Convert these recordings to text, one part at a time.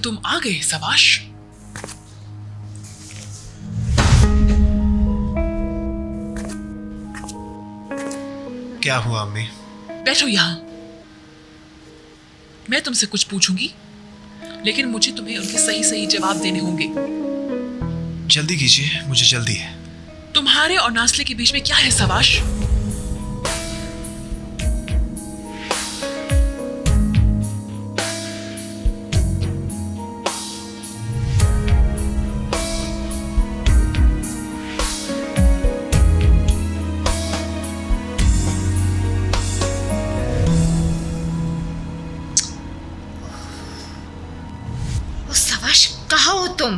तुम आ गए, शाबाश। क्या हुआ अम्मी? बैठो यहाँ। मैं तुमसे कुछ पूछूंगी, लेकिन मुझे तुम्हें उनके सही सही जवाब देने होंगे। जल्दी कीजिए, मुझे जल्दी है। तुम्हारे और नासले के बीच में क्या है, शाबाश? सवाश, कहाँ हो तुम?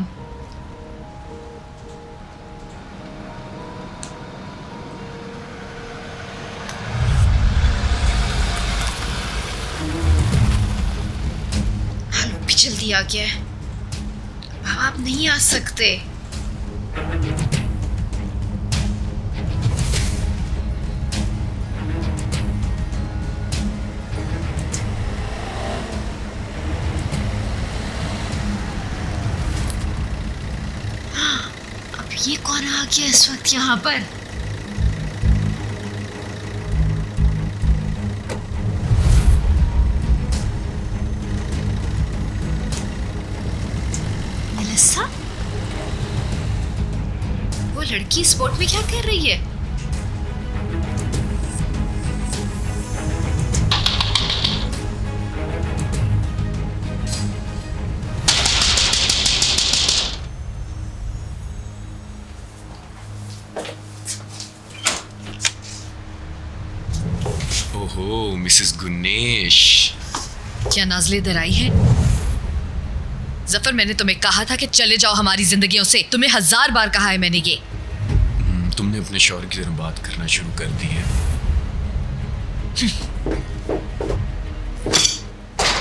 आलू भी जल्दी आ गया है। अब आप नहीं आ सकते। ये कौन आ गया इस वक्त यहाँ पर? मेलिसा? वो लड़की इस बोट में क्या कर रही है? ओहो, मिसेस गुनेश। क्या नाज़ले इधर आई है? जफर, मैंने तुम्हें कहा था कि चले जाओ हमारी जिंदगियों से। तुम्हें 1000 बार कहा है मैंने ये। तुमने अपने शौहर की तरह बात करना शुरू कर दी है।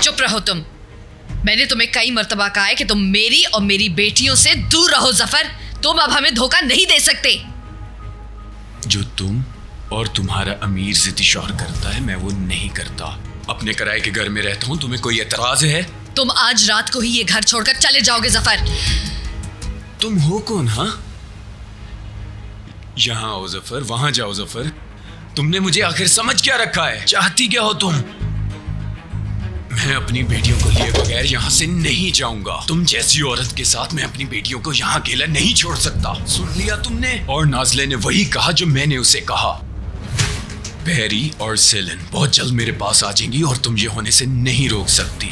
चुप रहो तुम। मैंने तुम्हें कई मर्तबा कहा है कि तुम मेरी और मेरी बेटियों से दूर रहो जफर। तुम अब हमें धोखा नहीं दे सकते। जो तुम और तुम्हारा अमीर जिद्दी शौहर करता है, मैं वो नहीं करता। अपने किराए के घर में रहता हूँ। तुम्हें कोई एतराज है? तुम आज रात को ही ये घर छोड़कर चले जाओगे जफर। तुम हो कौन? हाँ, यहाँ आओ जफर, वहां जाओ जफर। तुमने मुझे आखिर समझ क्या रखा है? चाहती क्या हो तुम? मैं अपनी बेटियों को लिए बगैर यहाँ से नहीं जाऊंगा। तुम जैसी औरत के साथ मैं अपनी बेटियों को यहाँ अकेला नहीं छोड़ सकता। सुन लिया तुमने? और नाज़ले ने वही कहा जो मैंने उसे कहा। पैरी और सेलन बहुत जल्द मेरे पास आ जाएंगी और तुम ये होने से नहीं रोक सकती।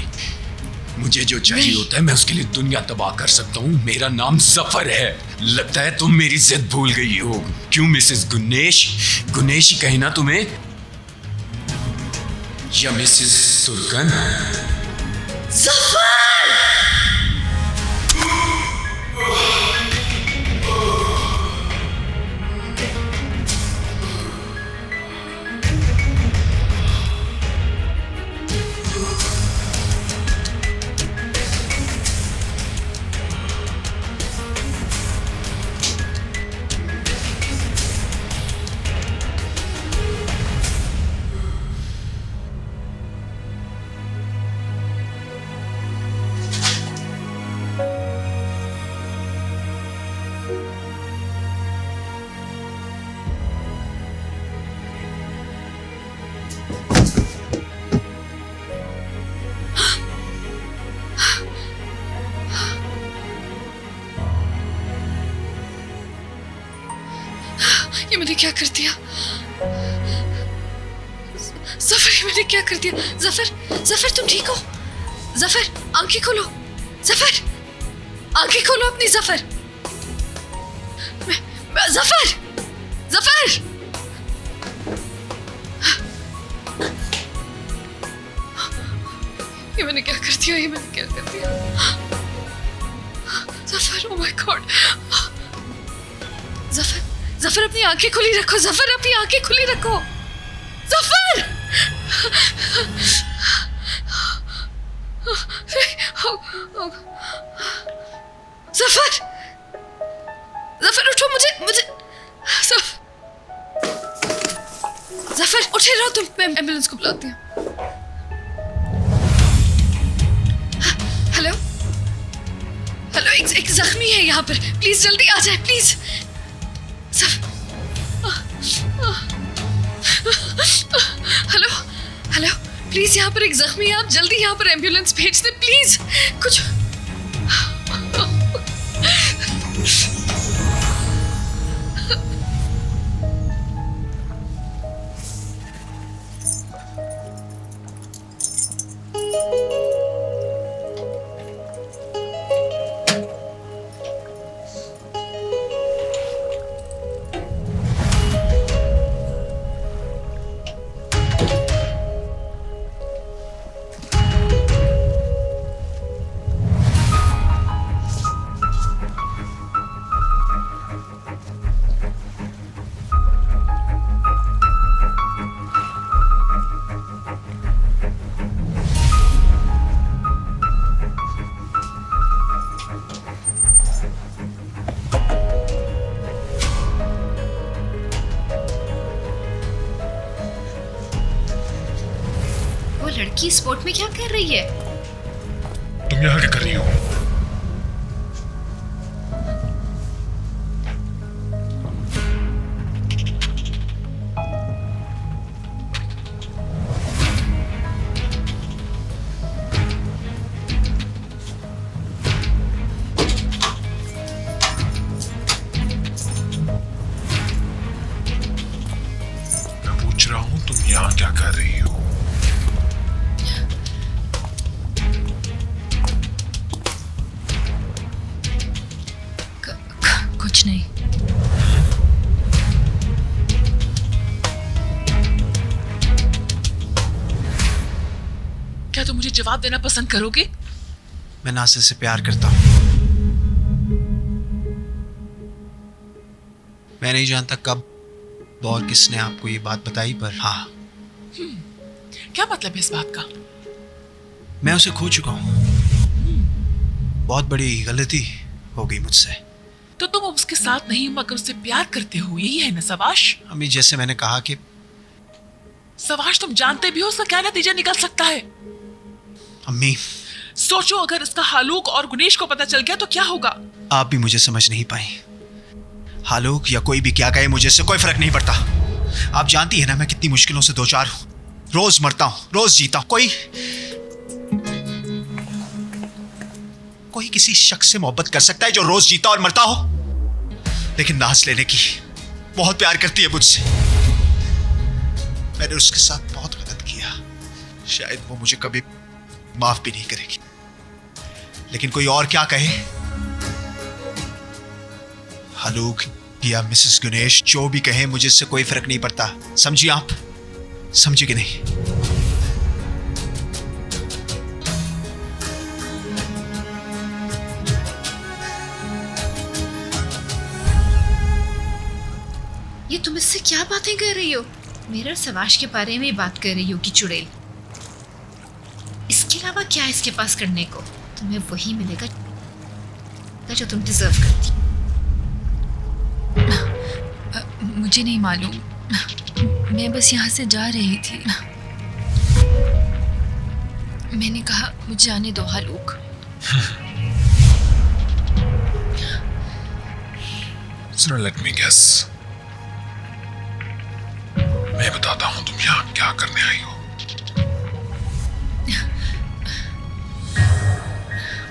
मुझे जो चाहिए होता है मैं उसके लिए दुनिया तबाह कर सकता हूँ। मेरा नाम जफर है। लगता है तुम मेरी जिद भूल गई हो। क्यों मिसेस गुनेश? गुनेश ही कहना तुम्हें, या मिसेस तुर्कन? जफर! ये मैंने क्या कर दिया? जफर, ये मैंने क्या कर दिया? जफर, जफर तुम ठीक हो? जफर, आंखें खोलो। जफर, आंखें खोलो अपनी। जफर, जफर, जफर! ये मैंने क्या कर दिया? ये मैंने क्या कर दिया? Zafar, oh my God! Zafar, Zafar अपनी आंखें खुली रखो। जफर, अपनी आंखें खुली रखो। जफर! जफर, जफर उठो। मुझे जफर उठे रहो तुम। मैं एम्बुलेंस को बुलाती हूँ। हेलो एक जख्मी है यहाँ पर, प्लीज जल्दी आ जाए प्लीज। हेलो हेलो, प्लीज यहाँ पर एक जख्मी है, आप जल्दी यहाँ पर एम्बुलेंस भेज दे प्लीज। कुछ लड़की स्पोर्ट में क्या कर रही है? तुम यहाँ क्या कर रही हो? मैं पूछ रहा हूँ तुम यहाँ क्या कर रही हो? कुछ नहीं। क्या तुम मुझे जवाब देना पसंद करोगे? मैं नासिर से प्यार करता हूँ। मैं नहीं जानता कब और किसने आपको ये बात बताई, पर हाँ, क्या मतलब है इस बात का? मैं उसे खो चुका हूँ। बहुत बड़ी गलती हो गई मुझसे। तो तुम अब उसके साथ नहीं मगर उससे प्यार करते हो, यही है ना सवाश? अम्मी, जैसे मैंने कहा कि सवाश, तुम जानते भी हो उसका क्या नतीजा निकल सकता है। अम्मी, सोचो अगर इसका हालूक और गुनेश को पता चल गया तो क्या होगा? आप भी मुझे समझ नहीं पाई। हालूक या कोई भी क्या कहे, मुझे इससे कोई फर्क नहीं पड़ता। आप जानती है ना मैं कितनी मुश्किलों से दो चार हूं। रोज मरता हूं, रोज जीता हूं। कोई किसी शख्स से मोहब्बत कर सकता है जो रोज जीता और मरता हो? लेकिन नाज लेने की बहुत प्यार करती है मुझसे। मैंने उसके साथ बहुत गलत किया। शायद वो मुझे कभी माफ भी नहीं करेगी। लेकिन कोई और क्या कहे, हालूक या मिसेस गुनेश जो भी कहे, मुझे इससे कोई फर्क नहीं पड़ता। समझिए आप? समझे कि नहीं? ये तुम इससे क्या बातें कर रही हो? मेरे सवाश के बारे में बात कर रही हो कि चुड़ैल? इसके अलावा क्या है इसके पास करने को? तुम्हें वही मिलेगा जो तुम डिजर्व करती। मुझे नहीं मालूम, मैं बस यहाँ से जा रही थी। मैंने कहा मुझे जाने दो हालूक। So let me guess. मैं बताता हूं तुम यहाँ क्या करने आई हो।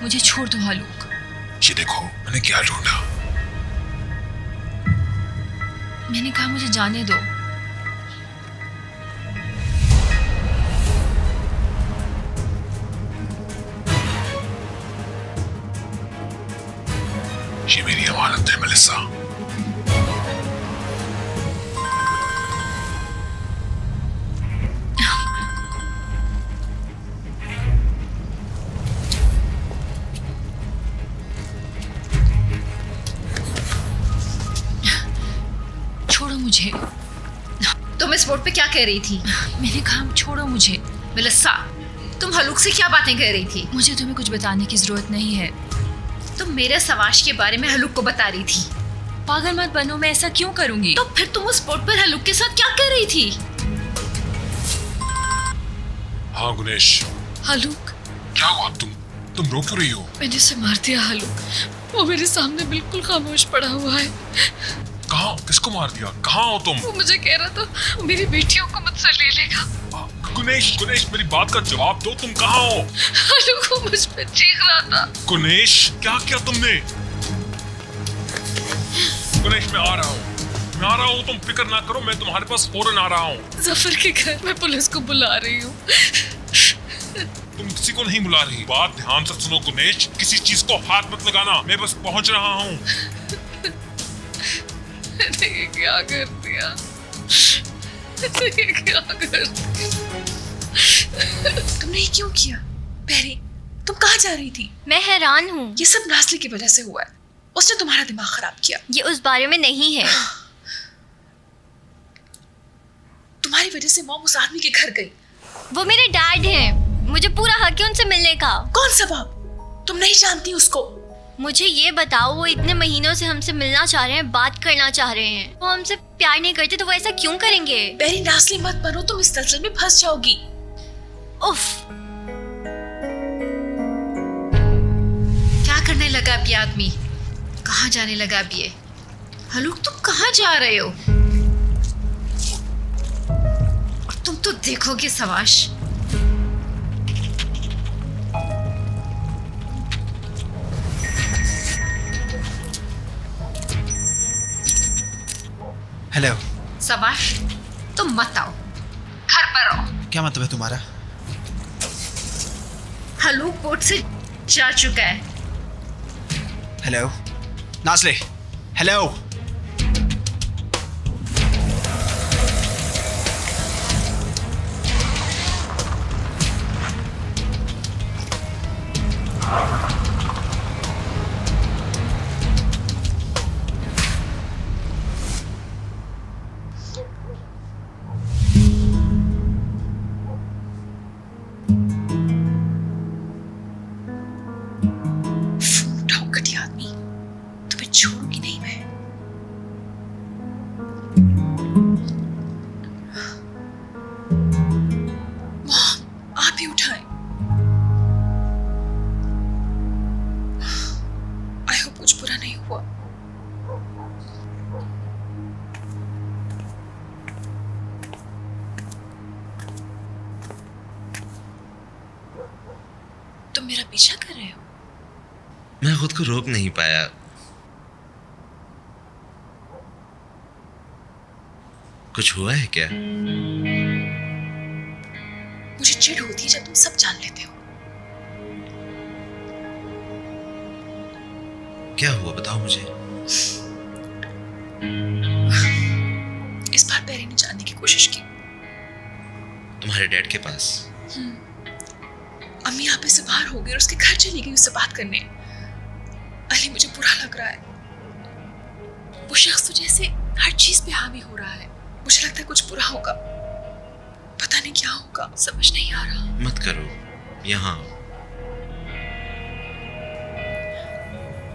मुझे छोड़ दो हालूक। ये देखो मैंने क्या ढूंढा। मैंने कहा मुझे जाने दो। ये मेरी अमानत है मेलिसा। छोड़ो मुझे। तुम इस बोर्ड पे क्या कह रही थी? मैंने कहा छोड़ो मुझे। मेलिसा, तुम हलूक से क्या बातें कर रही थी? मुझे तुम्हें कुछ बताने की जरूरत नहीं है। तुम मेरे सवाश के बारे में हलूक को बता रही थी। पागल मत बनो, मैं ऐसा क्यों करूंगी? तो फिर तुम उस बोर्ड पर हलूक के साथ क्या कर रही थी? हाँ गुनेश, हलूक, क्या हुआ? तुम रो क्यों रही हो? मैंने उसे मार दिया हलूक। वो मेरे सामने बिल्कुल खामोश पड़ा हुआ है। कहाँ? किसको मार दिया? कहाँ हो तुम? वो मुझे कह रहा था मेरी बेटियों को मुझसे ले लेगा। कुनेश, कुनेश, मेरी बात का जवाब दो, तुम कहाँ हो? हालूक वो मुझ पे चीख रहा था। कुनेश, क्या किया तुमने? कुनेश, मैं आ रहा हूँ, तुम फिक्र ना करो, मैं तुम्हारे पास फौरन आ रहा हूँ। जफर के घर मैं पुलिस को बुला रही हूँ। तुम किसी को नहीं बुला रही। बात ध्यान से सुनो कुनेश, किसी चीज को हाथ मत लगाना, मैं बस पहुंच रहा हूँ। ये क्या कर दिया? ये क्या कर दिया? तुमने ये क्यों किया? पहरी, तुम कहाँ जा रही थी? मैं हैरान हूँ। ये सब नाज़ली की वजह से हुआ है। उसने तुम्हारा दिमाग खराब किया। ये उस बारे में नहीं है। तुम्हारी वजह से मॉम उस आदमी के घर गई। वो मेरे डैड हैं। मुझे पूरा हक है उनसे मिलने का। कौन सा बाप? तुम नहीं जानती उसको। मुझे ये बताओ, वो इतने महीनों से हमसे मिलना चाह रहे हैं, बात करना चाह रहे हैं। वो हमसे प्यार नहीं करते तो वो ऐसा क्यों करेंगे? पहरी, नाज़ली मत बनो, तुम इस दलदल में फंस जाओगी। उफ, क्या करने लगा अब ये आदमी? कहाँ जाने लगा अब ये? हलूक, तुम कहाँ जा रहे हो? और तुम तो देखोगे सवाश। हेलो। सवाश, तुम मत आओ, घर पर रहो। क्या मतलब है तुम्हारा? हलूक बोट से जा चुका है। Hello Nazli, hello. फोन उठाओ घटिया आदमी, तुम्हें छोड़ूंगी नहीं मैं। मॉम, आप ही उठाएं। आई होप कुछ बुरा नहीं हुआ। तुम मेरा पीछा कर रहे हो? मैं खुद को रोक नहीं पाया। कुछ हुआ है क्या? मुझे चिढ़ होती है जब तुम सब जान लेते हो। क्या हुआ बताओ मुझे। इस बार पहरी ने जानने की कोशिश की। तुम्हारे डैड के पास? अम्मी आप से बाहर हो गई और उसके घर चली गई उससे बात करने। अली, मुझे बुरा लग रहा है। वो शख्स तो जैसे हर चीज पे हावी हो रहा है। मुझे लगता है कुछ बुरा होगा, पता नहीं क्या होगा, समझ नहीं आ रहा। मत करो, यहाँ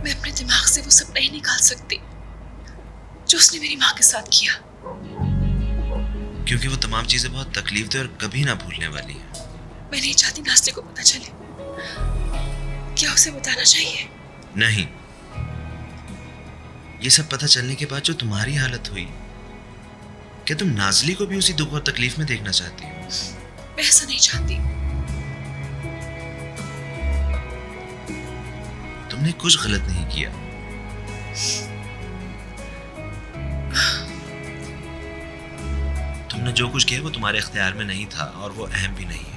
मैं अपने दिमाग से वो सब नहीं निकाल सकती जो उसने मेरी माँ के साथ किया। क्योंकि वो तमाम चीजें बहुत तकलीफ दे और कभी ना भूलने वाली है। मैं नहीं चाहती नाज़ली को पता चले। क्या उसे बताना चाहिए? नहीं, ये सब पता चलने के बाद जो तुम्हारी हालत हुई, क्या तुम नाज़ली को भी उसी दुख और तकलीफ में देखना चाहती हो? मैं ऐसा नहीं चाहती। तुमने कुछ गलत नहीं किया। तुमने जो कुछ किया वो तुम्हारे इख्तियार में नहीं था और वो अहम भी नहीं है।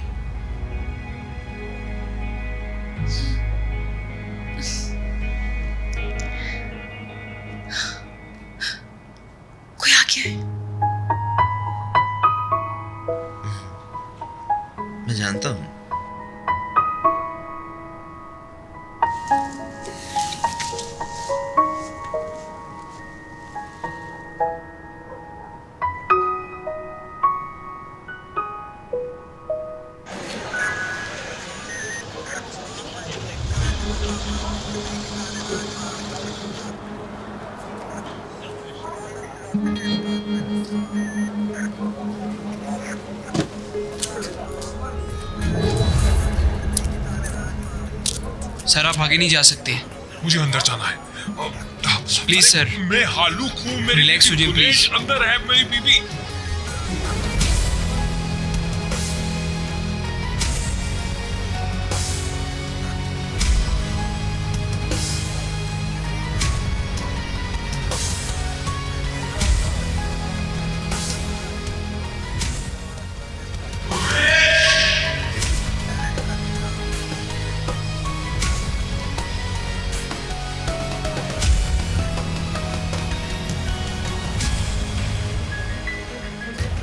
कोई आ गया है। मैं जानता हूं। सर आप आगे नहीं जा सकते। मुझे अंदर जाना है। Please, अरे, sir. मैं हालूक हूँ, मेरी Relax बीवी होइए, गुनेश please. अंदर है, मेरी बीवी।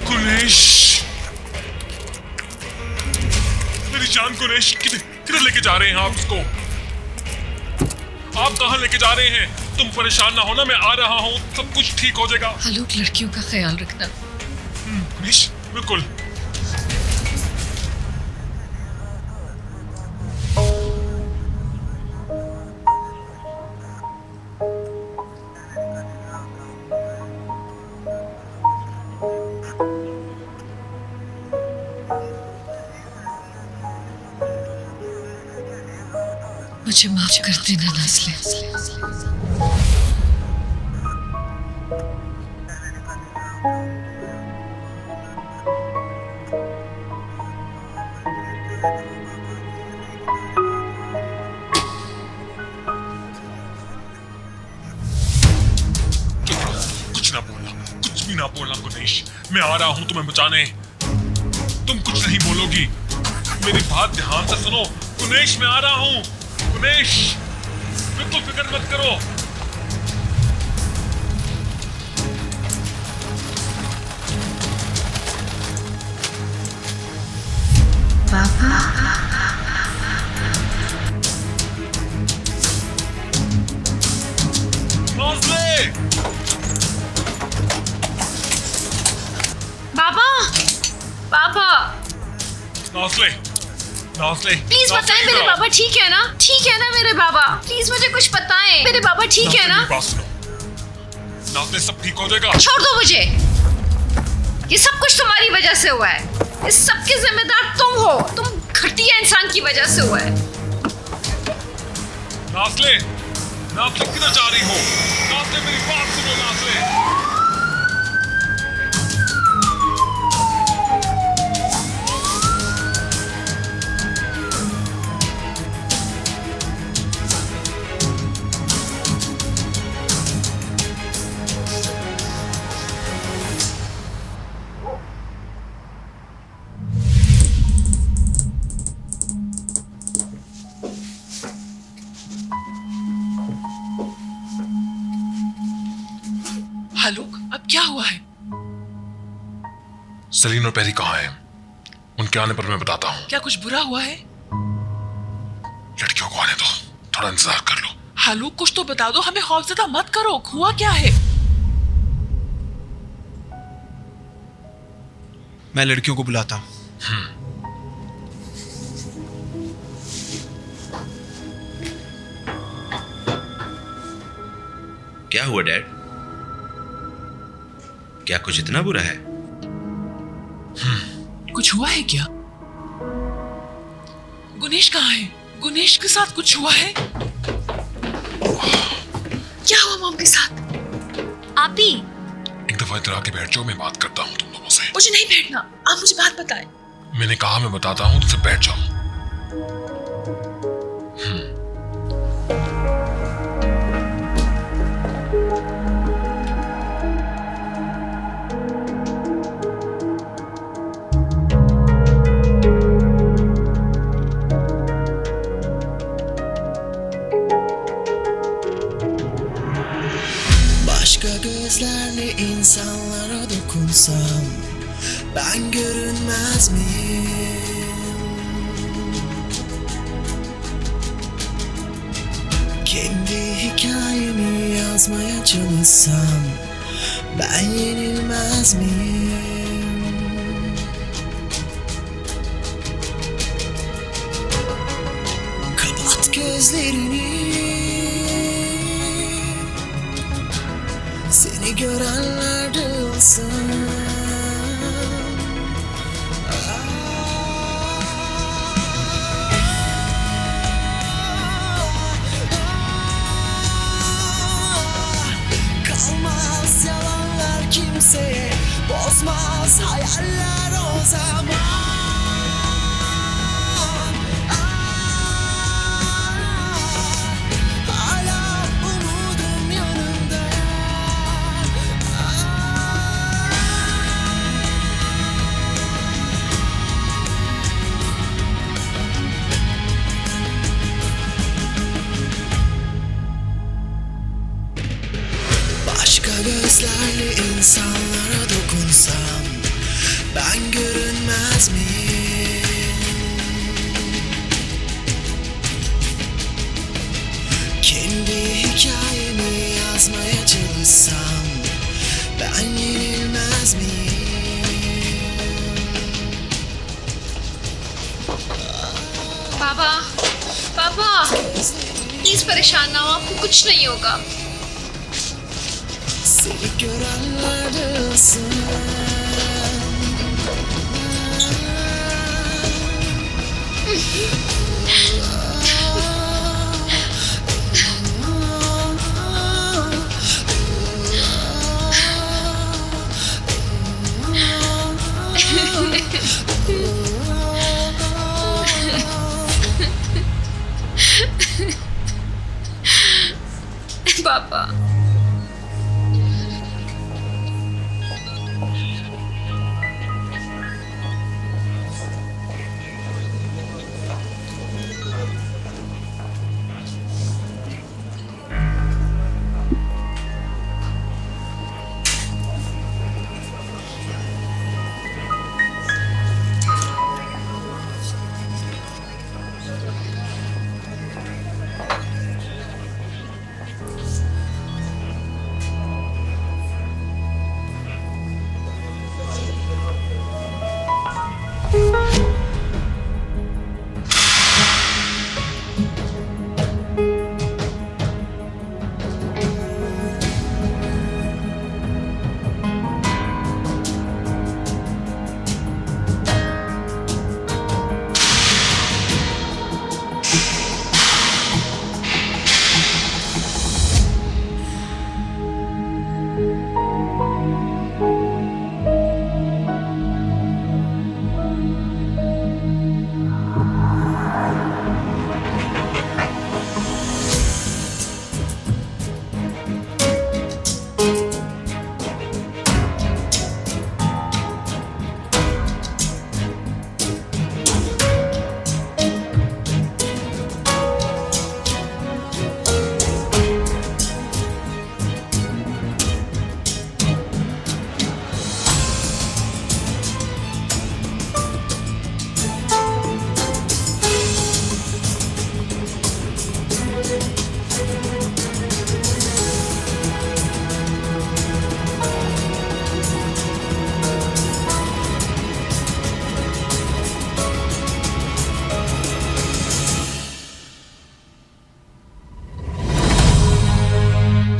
गुनेश, मेरी जान गुनेश, किधर लेके जा रहे हैं आप इसको? आप कहाँ लेके जा रहे हैं? तुम परेशान ना होना, मैं आ रहा हूँ, सब कुछ ठीक हो जाएगा। आलोक, लड़कियों का ख्याल रखना। गुनेश, बिल्कुल। मुझे माफ कर देना नाज़ले। कुछ ना बोलना, कुछ भी ना बोलना गुनेश, मैं आ रहा हूँ तुम्हें बचाने। तुम कुछ नहीं बोलोगी, मेरी बात ध्यान से सुनो। गुनेश, मैं आ रहा हूँ। गुनेश, बिल्कुल फिक्र मत करो। नाज़ले! पापा, नाज़ले, नाज़ले, प्लीज बताएं मेरे बाबा ठीक है ना? ठीक है ना मेरे बाबा? प्लीज मुझे कुछ बताएं। मेरे बाबा ठीक है ना? मेरी बात सुनो। नाज़ले, सब ठीक हो जाएगा। छोड़ दो मुझे। ये सब कुछ तुम्हारी वजह से हुआ है। इस सब के जिम्मेदार तुम हो। तुम घटिया इंसान की वजह से हुआ है। नाज़ले, नाज़ले किधर जा रही हो? नाज़ले, मेरी बात सुनो नाज़ले। आलोक, अब क्या हुआ है? सलीन और पेरी कहाँ हैं? उनके आने पर मैं बताता हूँ। क्या कुछ बुरा हुआ है? लड़कियों को आने दो, थोड़ा इंतजार कर लो। आलोक, कुछ तो बता दो, हमें खौफजदा मत करो। हुआ क्या है? मैं लड़कियों को बुलाता हूँ। क्या हुआ डैड? क्या कुछ इतना बुरा है? कुछ हुआ है क्या? गुनेश कहाँ है? गुनेश के साथ कुछ हुआ है? क्या हुआ मॉम के साथ? आप ही एक दफा इधर आके बैठ जाओ, मैं बात करता हूँ तुम दोनों से। मुझे नहीं बैठना, आप मुझे बात बताएं। मैंने कहा मैं बताता हूँ, तो फिर बैठ जाओ। Başka gözlerle insanlara dokunsam ben görünmez miyim? Kendi hikayemi yazmaya çalışsam ben yenilmez miyim? Kapat gözlerini, seni görenler duyulsun. susmaz hayaller o zaman. Hala umudum yanımda. Başka gözlerle insanlara dokunsam ben görünmez miyim? Kendi hikayemi yazmaya çalışsam ben yenilmez miyim? बाबा पापा please परेशान ना हो, आपको कुछ नहीं होगा. Seni görenler ısın. पापा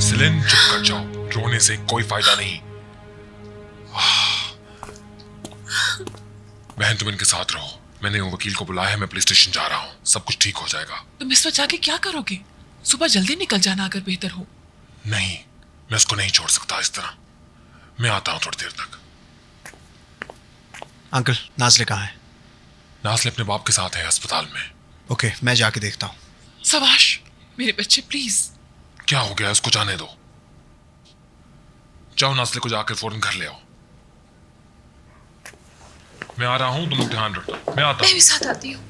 salient चुप कर जाओ, रोने से कोई फायदा नहीं. बहन तुम इनके साथ रहो, मैंने वो वकील को बुलाया है, मैं पुलिस स्टेशन जा रहा हूँ, सब कुछ ठीक हो जाएगा. तुम इस वक्त जाके क्या करोगे? सुबह जल्दी निकल जाना अगर बेहतर हो. नहीं, मैं उसको नहीं छोड़ सकता इस तरह. मैं आता हूँ थोड़ी देर तक. अंकल, नाज़ले कहाँ है? नाज़ले अपने बाप के साथ है अस्पताल में. ओके, मैं जाके देखता हूँ. सवाश, मेरे बच्चे प्लीज. क्या हो गया, उसको जाने दो. जाओ नाज़ले को जाकर फौरन घर ले आओ. मैं आ रहा हूँ, तुम लोग ध्यान रखो. मैं आता मैं हूँ. भी साथ आती हूँ.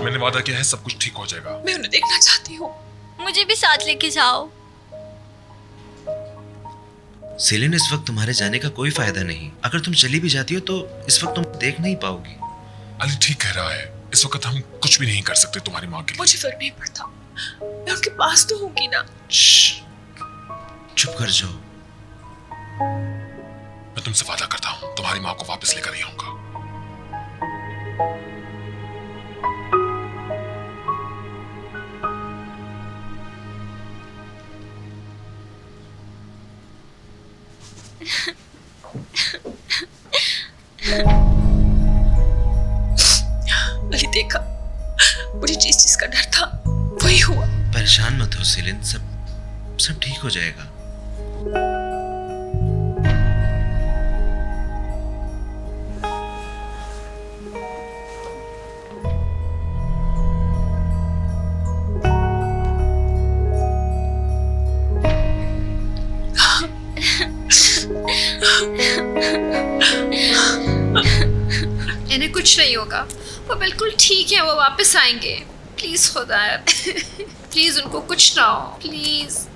मैंने वादा किया है, सब कुछ ठीक हो जाएगा. मैं उन्हें देखना चाहती हूँ. मुझे भी साथ लेके जाओ. सेलिन, इस वक्त तुम्हारे जाने का कोई फायदा नहीं. अगर तुम चली भी जाती हो तो इस वक्त तुम देख नहीं पाओगी. अली ठीक कह रहा है, इस वक्त हम कुछ भी नहीं कर सकते तुम्हारी माँ के लिए. मुझे फर्क नहीं पड़ता, मैं उनके पास तो होंगी ना. चुप कर जाओ. मैं तुमसे वादा करता हूँ, तुम्हारी माँ को वापस लेकर ही आऊंगा. अली देखा, मुझे जिस चीज का डर था वही हुआ. परेशान मत हो सेलिन, सब ठीक हो जाएगा. कुछ नहीं होगा, वो बिल्कुल ठीक है, वो वापस आएंगे। प्लीज खुदा, प्लीज उनको कुछ ना हो, प्लीज।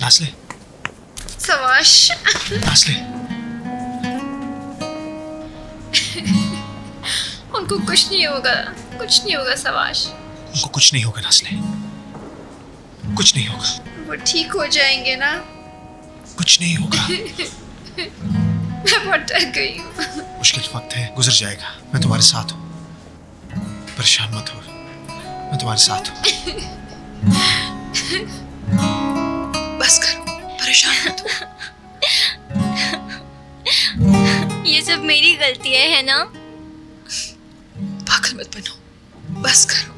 नाज़ले, सवाश, नाज़ले, उनको कुछ नहीं होगा, कुछ नहीं होगा सवाश, उनको कुछ नहीं होगा नाज़ले, कुछ नहीं होगा, वो ठीक हो जाएंगे ना। कुछ नहीं होगा। मैं बहुत डर गई हूँ। मुश्किल वक्त है, गुजर जाएगा। मैं तुम्हारे साथ हूँ, परेशान मत हो, मैं तुम्हारे साथ हूँ। बस करो, परेशान मत हो। ये सब मेरी गलती है ना? पागल मत बनो, बस करो।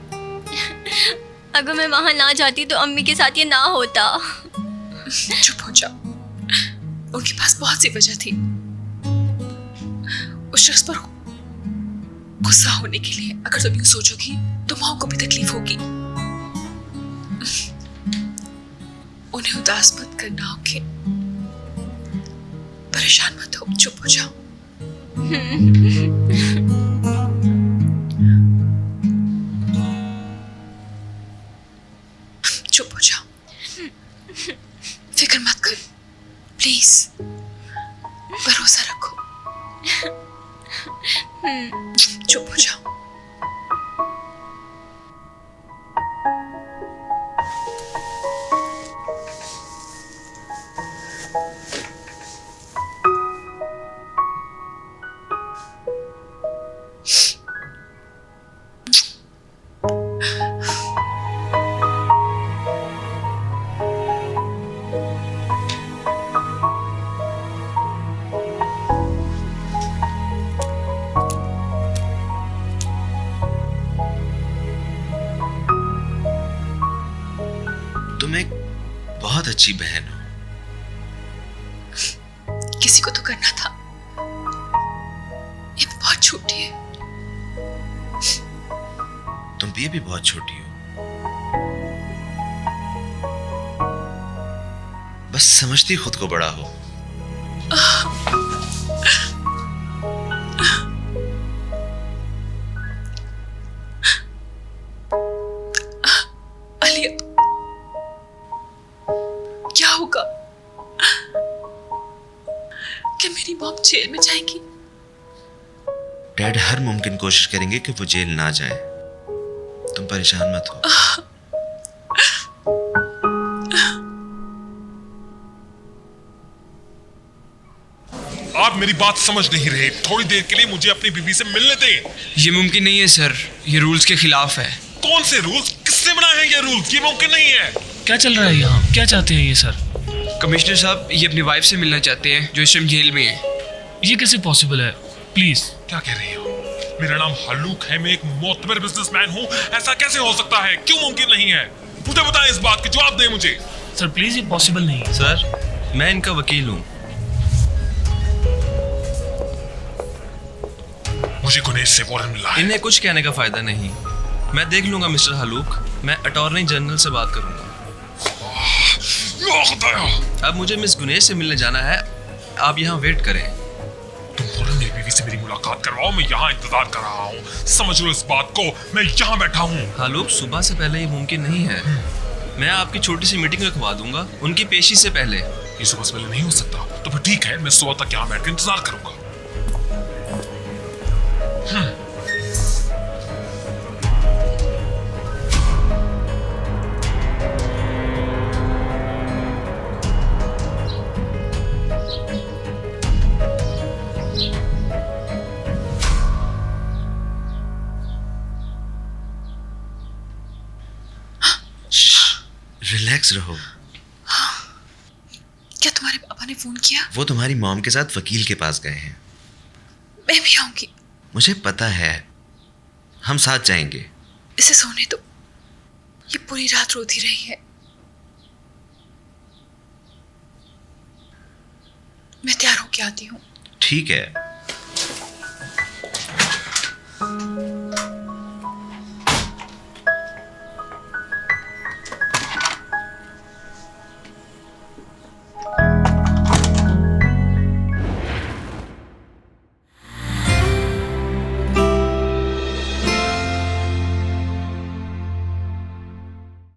अगर मैं वहां ना जाती तो अम्मी के साथ ये ना होता। चुप हो जाओ, उनके पास बहुत सी वजह थी उस शख्स पर गुस्सा होने के लिए। अगर तुम यूं सोचोगी तो माँ को भी तकलीफ होगी। उन्हें उदास मत करना, ओके? परेशान मत हो, चुप हो जाओ। चुप हो जाओ, फिक्र मत करो, प्लीज भरोसा रखो। चुप हो जाओ। तुम एक बहुत अच्छी बहन हो। किसी को तो करना था, ये बहुत छोटी है। तुम भी अभी बहुत छोटी हो, बस समझती खुद को बड़ा हो। अली, क्या होगा? क्या मेरी मॉम जेल में जाएगी? डैड हर मुमकिन कोशिश करेंगे कि वो जेल ना जाए। तुम परेशान मत हो। आप मेरी बात समझ नहीं रहे। थोड़ी देर के लिए मुझे अपनी बीवी से मिलने दें। ये मुमकिन नहीं है सर, ये रूल्स के खिलाफ है। कौन से रूल्स? किसने बनाए हैं ये रूल्स? ये मुमकिन नहीं है। क्या चल रहा है यहाँ? क्या चाहते हैं ये सर? कमिश्नर साहब, ये अपनी वाइफ से मिलना चाहते हैं जो इस टाइम जेल में है। ये कैसे पॉसिबल है? प्लीज। क्या कह रही हो? मेरा नाम हल्लूक है, मैं एक मोतबर बिजनेसमैन हूँ। ऐसा कैसे हो सकता है? क्यों मुमकिन नहीं है? मुझे बताएं, इस बात के जवाब दें मुझे। सर प्लीज, ये पॉसिबल नहीं है। सर, मैं इनका वकील हूँ। मुझे गुनेश से फौरन मिलना है। इन्हें कुछ कहने का फायदा नहीं, मैं देख लूंगा मिस्टर हलूक। मैं अटॉर्नी जनरल से बात करूंगा। या खुदाया! अब मुझे मिस गुनेश से मिलने जाना है, आप यहाँ वेट करें। तुम फौरन मेरी बीवी से मेरी मुलाकात करवाओ, मैं यहाँ इंतजार कर रहा हूँ। समझ लो इस बात को, मैं यहाँ बैठा हूँ। हलूक, सुबह से पहले ये मुमकिन नहीं है। मैं आपकी छोटी सी मीटिंग रखवा दूंगा उनकी पेशी से पहले। ये सुबह से पहले नहीं हो सकता। तो फिर ठीक है, मैं सुबह तक यहाँ बैठ कर इंतजार करूंगा। रिलैक्स रहो। क्या तुम्हारे पापा ने फोन किया? वो तुम्हारी मॉम के साथ वकील के पास गए हैं। मैं भी आऊंगी। मुझे पता है, हम साथ जाएंगे। इसे सोने दो, ये पूरी रात रोती रही है। मैं तैयार होके आती हूँ। ठीक है।